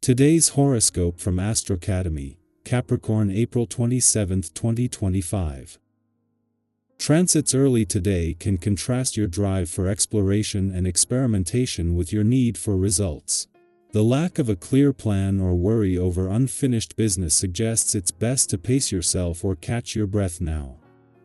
Today's horoscope from Academy, Capricorn, April 27, 2025. Transits early today can contrast your drive for exploration and experimentation with your need for results. The lack of a clear plan or worry over unfinished business suggests it's best to pace yourself or catch your breath now.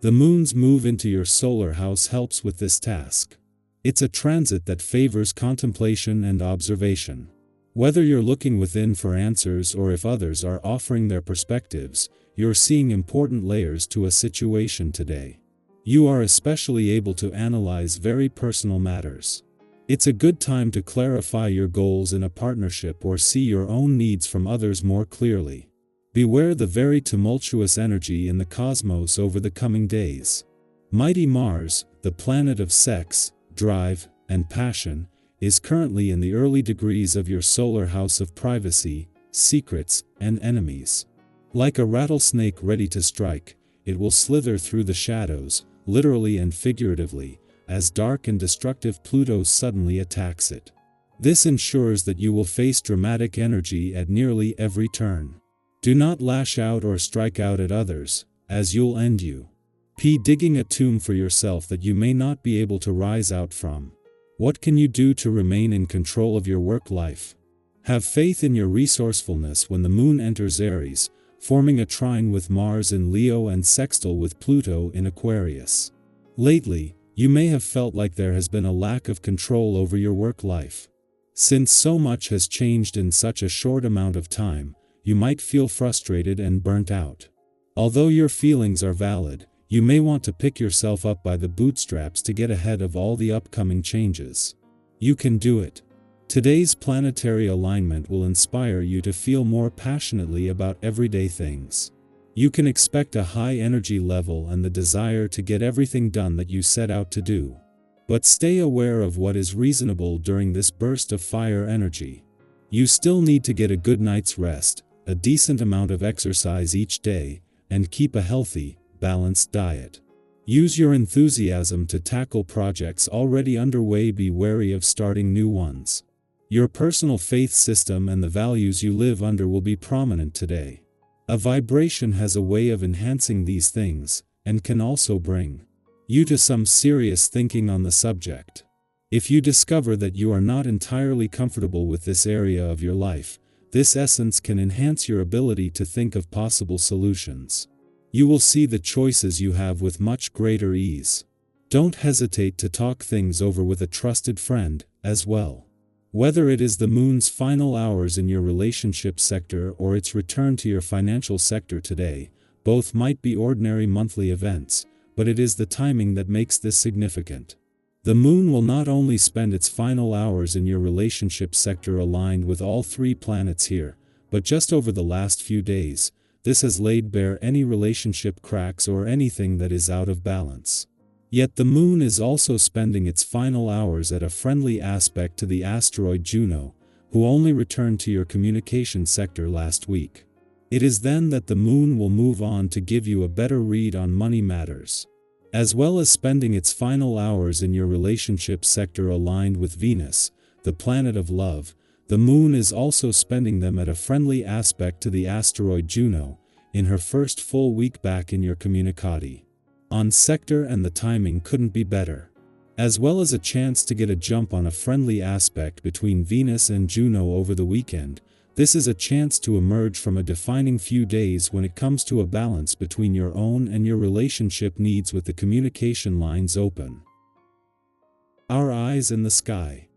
The moon's move into your solar house helps with this task. It's a transit that favors contemplation and observation. Whether you're looking within for answers or if others are offering their perspectives, you're seeing important layers to a situation today. You are especially able to analyze very personal matters. It's a good time to clarify your goals in a partnership or see your own needs from others more clearly. Beware the very tumultuous energy in the cosmos over the coming days. Mighty Mars, the planet of sex, drive, and passion, is currently in the early degrees of your solar house of privacy, secrets, and enemies. Like a rattlesnake ready to strike, it will slither through the shadows, literally and figuratively, as dark and destructive Pluto suddenly attacks it. This ensures that you will face dramatic energy at nearly every turn. Do not lash out or strike out at others, as you'll end you. Digging a tomb for yourself that you may not be able to rise out from. What can you do to remain in control of your work life? Have faith in your resourcefulness when the moon enters Aries, forming a trine with Mars in Leo and sextile with Pluto in Aquarius. Lately, you may have felt like there has been a lack of control over your work life. Since so much has changed in such a short amount of time, you might feel frustrated and burnt out. Although your feelings are valid, you may want to pick yourself up by the bootstraps to get ahead of all the upcoming changes. You can do it. Today's planetary alignment will inspire you to feel more passionately about everyday things. You can expect a high energy level and the desire to get everything done that you set out to do. But stay aware of what is reasonable during this burst of fire energy. You still need to get a good night's rest, a decent amount of exercise each day, and keep a healthy, balanced diet. Use your enthusiasm to tackle projects already underway. Be wary of starting new ones. Your personal faith system and the values you live under will be prominent today. A vibration has a way of enhancing these things, and can also bring you to some serious thinking on the subject. If you discover that you are not entirely comfortable with this area of your life, this essence can enhance your ability to think of possible solutions. You will see the choices you have with much greater ease. Don't hesitate to talk things over with a trusted friend, as well. Whether it is the moon's final hours in your relationship sector or its return to your financial sector today, both might be ordinary monthly events, but it is the timing that makes this significant. The moon will not only spend its final hours in your relationship sector aligned with all three planets here, but just over the last few days, this has laid bare any relationship cracks or anything that is out of balance. Yet the moon is also spending its final hours at a friendly aspect to the asteroid Juno, who only returned to your communication sector last week. It is then that the moon will move on to give you a better read on money matters. As well as spending its final hours in your relationship sector aligned with Venus, the planet of love, the moon is also spending them at a friendly aspect to the asteroid Juno, in her first full week back in your communicati. On sector, and the timing couldn't be better. As well as a chance to get a jump on a friendly aspect between Venus and Juno over the weekend, this is a chance to emerge from a defining few days when it comes to a balance between your own and your relationship needs with the communication lines open. Our eyes in the sky.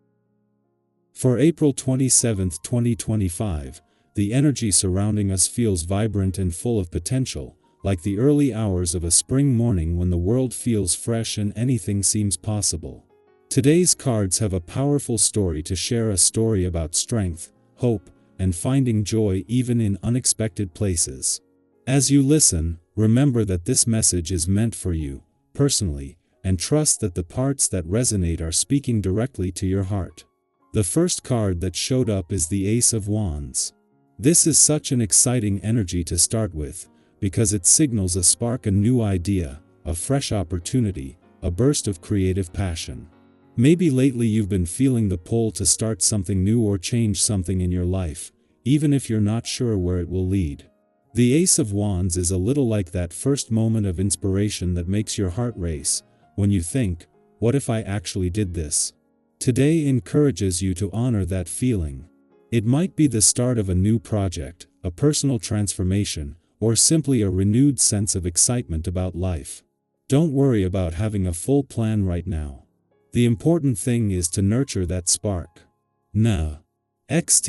For April 27, 2025, the energy surrounding us feels vibrant and full of potential, like the early hours of a spring morning when the world feels fresh and anything seems possible. Today's cards have a powerful story to share, a story about strength, hope, and finding joy even in unexpected places. As you listen, remember that this message is meant for you, personally, and trust that the parts that resonate are speaking directly to your heart. The first card that showed up is the Ace of Wands. This is such an exciting energy to start with, because it signals a spark, a new idea, a fresh opportunity, a burst of creative passion. Maybe lately you've been feeling the pull to start something new or change something in your life, even if you're not sure where it will lead. The Ace of Wands is a little like that first moment of inspiration that makes your heart race, when you think, what if I actually did this? Today encourages you to honor that feeling. It might be the start of a new project, a personal transformation, or simply a renewed sense of excitement about life. Don't worry about having a full plan right now. The important thing is to nurture that spark. Next,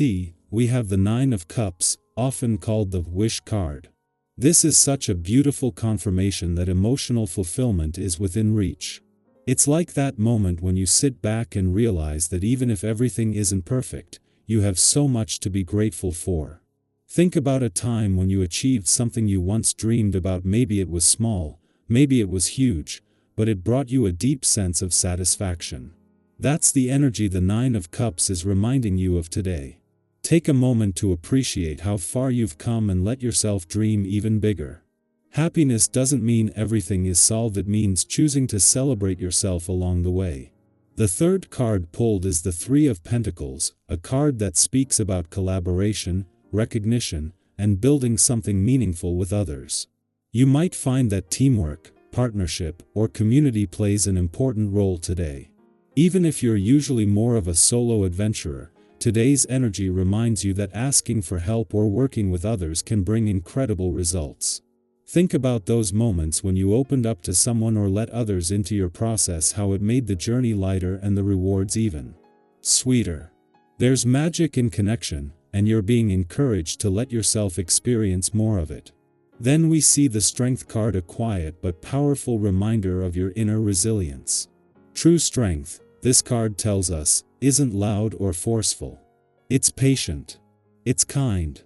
we have the Nine of Cups, often called the Wish card. This is such a beautiful confirmation that emotional fulfillment is within reach. It's like that moment when you sit back and realize that even if everything isn't perfect, you have so much to be grateful for. Think about a time when you achieved something you once dreamed about. Maybe it was small, maybe it was huge, but it brought you a deep sense of satisfaction. That's the energy the Nine of Cups is reminding you of today. Take a moment to appreciate how far you've come and let yourself dream even bigger. Happiness doesn't mean everything is solved, it means choosing to celebrate yourself along the way. The third card pulled is the Three of Pentacles, a card that speaks about collaboration, recognition, and building something meaningful with others. You might find that teamwork, partnership, or community plays an important role today. Even if you're usually more of a solo adventurer, today's energy reminds you that asking for help or working with others can bring incredible results. Think about those moments when you opened up to someone or let others into your process, how it made the journey lighter and the rewards even sweeter. There's magic in connection, and you're being encouraged to let yourself experience more of it. Then we see the Strength card, a quiet but powerful reminder of your inner resilience. True strength, this card tells us, isn't loud or forceful. It's patient. It's kind.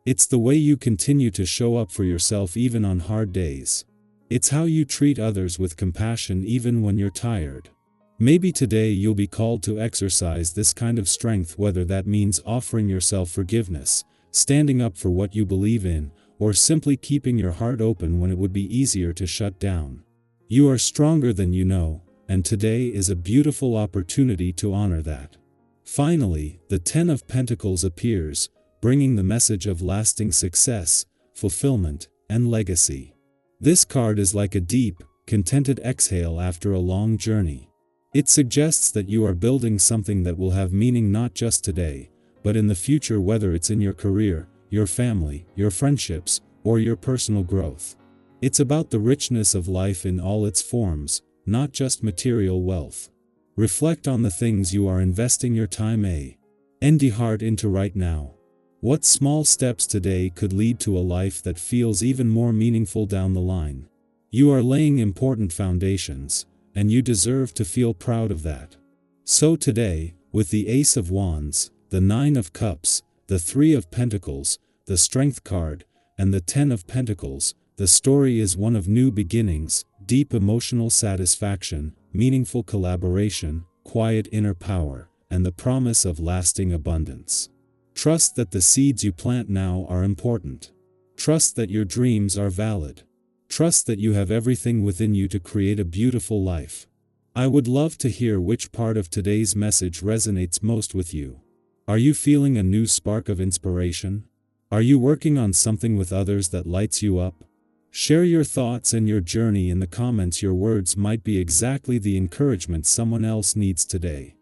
It's the way you continue to show up for yourself even on hard days. It's how you treat others with compassion even when you're tired. Maybe today you'll be called to exercise this kind of strength, whether that means offering yourself forgiveness, standing up for what you believe in, or simply keeping your heart open when it would be easier to shut down. You are stronger than you know, and today is a beautiful opportunity to honor that. Finally, the Ten of Pentacles appears, bringing the message of lasting success, fulfillment, and legacy. This card is like a deep, contented exhale after a long journey. It suggests that you are building something that will have meaning not just today, but in the future, whether it's in your career, your family, your friendships, or your personal growth. It's about the richness of life in all its forms, not just material wealth. Reflect on the things you are investing your time and heart into right now. What small steps today could lead to a life that feels even more meaningful down the line? You are laying important foundations, and you deserve to feel proud of that. So today, with the Ace of Wands, the Nine of Cups, the Three of Pentacles, the Strength card, and the Ten of Pentacles, the story is one of new beginnings, deep emotional satisfaction, meaningful collaboration, quiet inner power, and the promise of lasting abundance. Trust that the seeds you plant now are important. Trust that your dreams are valid. Trust that you have everything within you to create a beautiful life. I would love to hear which part of today's message resonates most with you. Are you feeling a new spark of inspiration? Are you working on something with others that lights you up? Share your thoughts and your journey in the comments. Your words might be exactly the encouragement someone else needs today.